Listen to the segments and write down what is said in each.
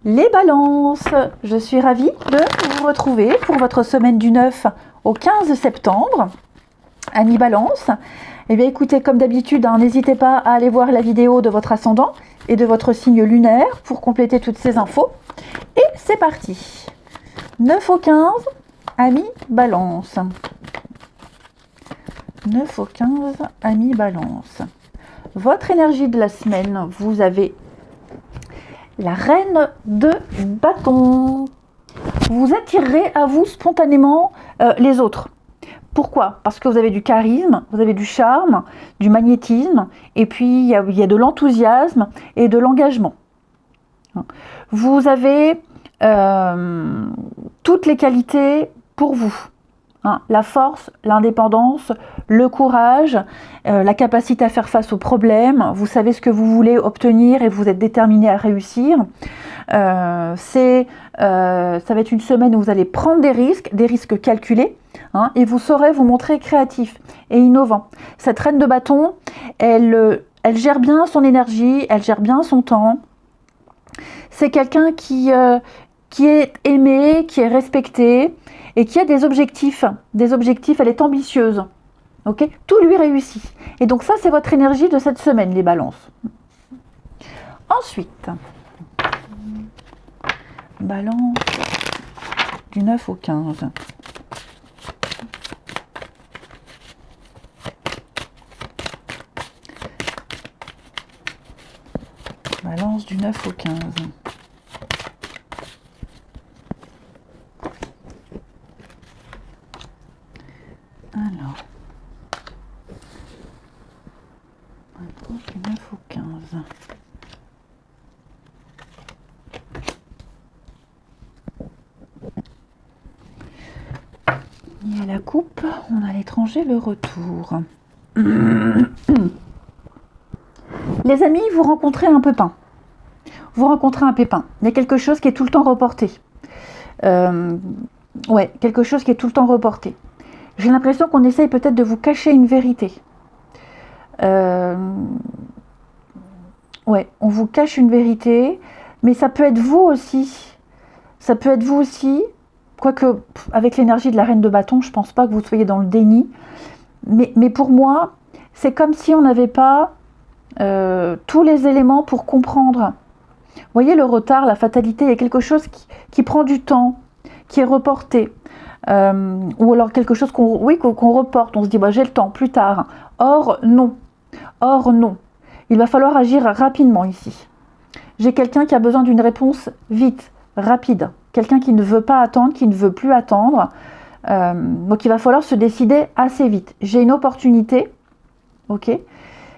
Les balances, je suis ravie de vous retrouver pour votre semaine du 9 au 15 septembre. Amis balance, eh bien écoutez, comme d'habitude, n'hésitez pas à aller voir la vidéo de votre ascendant et de votre signe lunaire pour compléter toutes ces infos. Et c'est parti. 9 au 15, amis balance. 9 au 15, amis balance. Votre énergie de la semaine, vous avez la reine de bâton. Vous attirerez à vous spontanément les autres. Pourquoi? Parce que vous avez du charisme, vous avez du charme, du magnétisme, et puis il y a de l'enthousiasme et de l'engagement. Vous avez toutes les qualités pour vous. La force, l'indépendance, le courage, la capacité à faire face aux problèmes, vous savez ce que vous voulez obtenir et vous êtes déterminé à réussir. Ça va être une semaine où vous allez prendre des risques calculés, et vous saurez vous montrer créatif et innovant. Cette reine de bâton, elle gère bien son énergie, elle gère bien son temps. C'est quelqu'un qui est aimé, qui est respecté et qui a des objectifs. Elle est ambitieuse. Okay, tout lui réussit. Et donc ça, c'est votre énergie de cette semaine, les balances. Ensuite, balance du 9 au 15. Balance du 9 au 15. Alors, balance du 9 au 15. Et à la coupe, on a l'étranger, le retour. Les amis, vous rencontrez un pépin. Il y a quelque chose qui est tout le temps reporté. Quelque chose qui est tout le temps reporté. J'ai l'impression qu'on essaye peut-être de vous cacher une vérité. On vous cache une vérité, mais ça peut être vous aussi. Quoique, avec l'énergie de la reine de bâton, je ne pense pas que vous soyez dans le déni. Mais pour moi, c'est comme si on n'avait pas tous les éléments pour comprendre. Vous voyez le retard, la fatalité, il y a quelque chose qui prend du temps, qui est reporté. Ou alors quelque chose qu'on reporte, on se dit j'ai le temps, plus tard. Or non. Il va falloir agir rapidement ici. J'ai quelqu'un qui a besoin d'une réponse vite, rapide. Quelqu'un qui ne veut pas attendre, qui ne veut plus attendre. Donc il va falloir se décider assez vite. J'ai une opportunité, ok.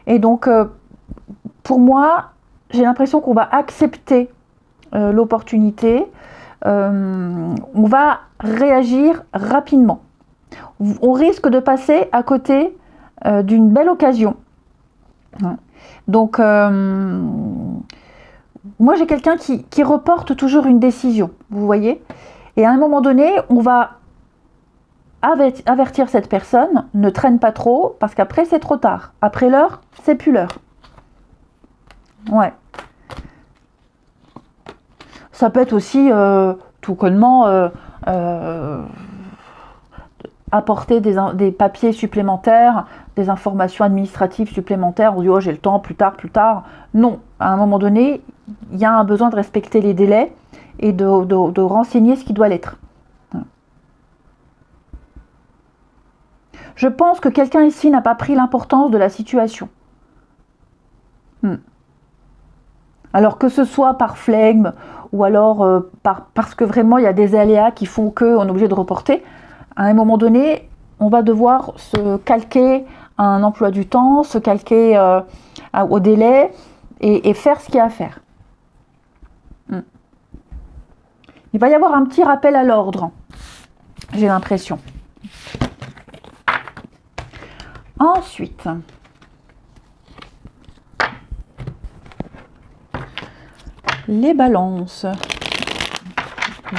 Et donc pour moi, j'ai l'impression qu'on va accepter l'opportunité. On va réagir rapidement. On risque de passer à côté d'une belle occasion. Donc, moi j'ai quelqu'un qui reporte toujours une décision, vous voyez. Et à un moment donné, on va avertir cette personne, ne traîne pas trop, parce qu'après c'est trop tard. Après l'heure, c'est plus l'heure. Ouais. Ça peut être aussi tout connement apporter des papiers supplémentaires, des informations administratives supplémentaires. On dit j'ai le temps, plus tard. Non, à un moment donné, il y a un besoin de respecter les délais et de renseigner ce qui doit l'être. Je pense que quelqu'un ici n'a pas pris l'importance de la situation. Alors que ce soit par flegme ou alors parce que vraiment il y a des aléas qui font qu'on est obligé de reporter, à un moment donné, on va devoir se calquer à un emploi du temps, se calquer au délai et faire ce qu'il y a à faire. Il va y avoir un petit rappel à l'ordre, j'ai l'impression. Ensuite, les balances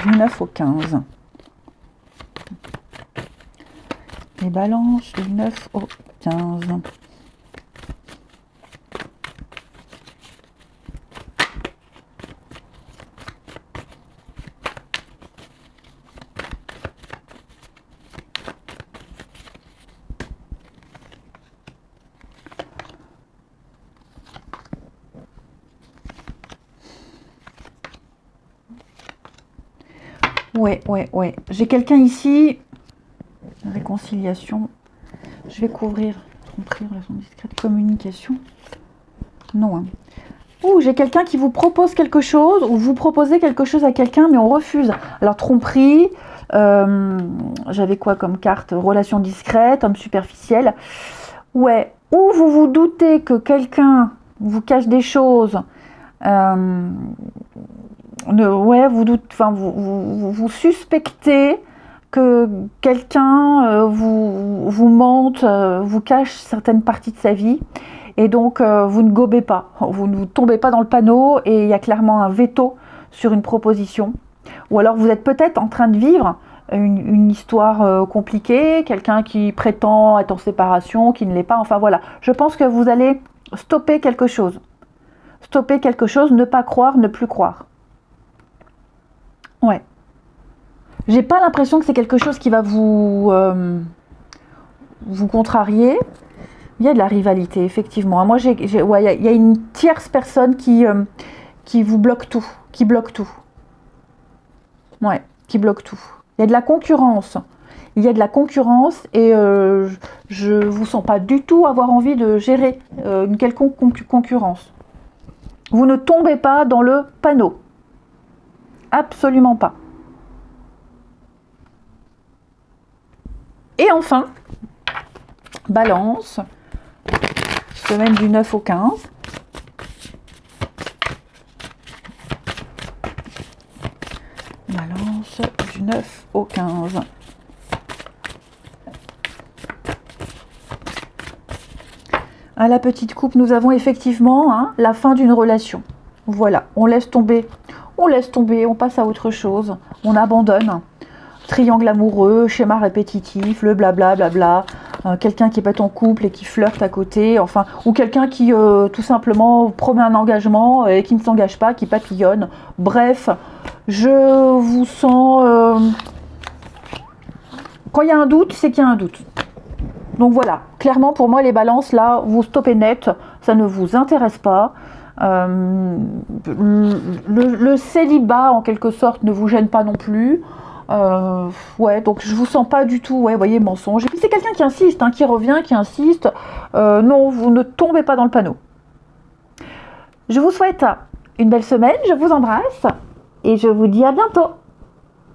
du 9 au 15. Les balances du 9 au 15. Ouais. J'ai quelqu'un ici. Réconciliation. Je vais couvrir. Tromperie, relation discrète, communication. Non. Hein. Ouh, j'ai quelqu'un qui vous propose quelque chose, ou vous proposez quelque chose à quelqu'un, mais on refuse. Alors, tromperie. J'avais quoi comme carte? Relation discrète, homme superficiel. Ouais. Ou vous vous doutez que quelqu'un vous cache des choses. Ouais, vous suspectez que quelqu'un vous mente, vous cache certaines parties de sa vie, et donc vous ne gobez pas, vous ne tombez pas dans le panneau, et il y a clairement un veto sur une proposition. Ou alors vous êtes peut-être en train de vivre une histoire compliquée, quelqu'un qui prétend être en séparation, qui ne l'est pas, enfin voilà. Je pense que vous allez stopper quelque chose. Stopper quelque chose, ne pas croire, ne plus croire. Ouais. J'ai pas l'impression que c'est quelque chose qui va vous contrarier. Il y a de la rivalité, effectivement. Moi, il y a une tierce personne qui vous bloque tout, qui bloque tout. Ouais, qui bloque tout. Il y a de la concurrence. Il y a de la concurrence et je vous sens pas du tout avoir envie de gérer une quelconque concurrence. Vous ne tombez pas dans le panneau. Absolument pas. Et enfin, Balance, semaine du 9 au 15. Balance du 9 au 15. À la petite coupe, nous avons effectivement la fin d'une relation. Voilà, on laisse tomber, on passe à autre chose, on abandonne. Triangle amoureux, schéma répétitif, le blabla, blabla, quelqu'un qui est pas en couple et qui flirte à côté, enfin, ou quelqu'un qui tout simplement promet un engagement et qui ne s'engage pas, qui papillonne. Bref, je vous sens... quand il y a un doute, c'est qu'il y a un doute. Donc voilà, clairement pour moi les balances, là, vous stoppez net, ça ne vous intéresse pas. Le célibat, en quelque sorte, ne vous gêne pas non plus. Ouais, donc je vous sens pas du tout, ouais, vous voyez, mensonge. Et puis c'est quelqu'un qui insiste, qui revient, qui insiste. Non, vous ne tombez pas dans le panneau. Je vous souhaite une belle semaine, je vous embrasse et je vous dis à bientôt.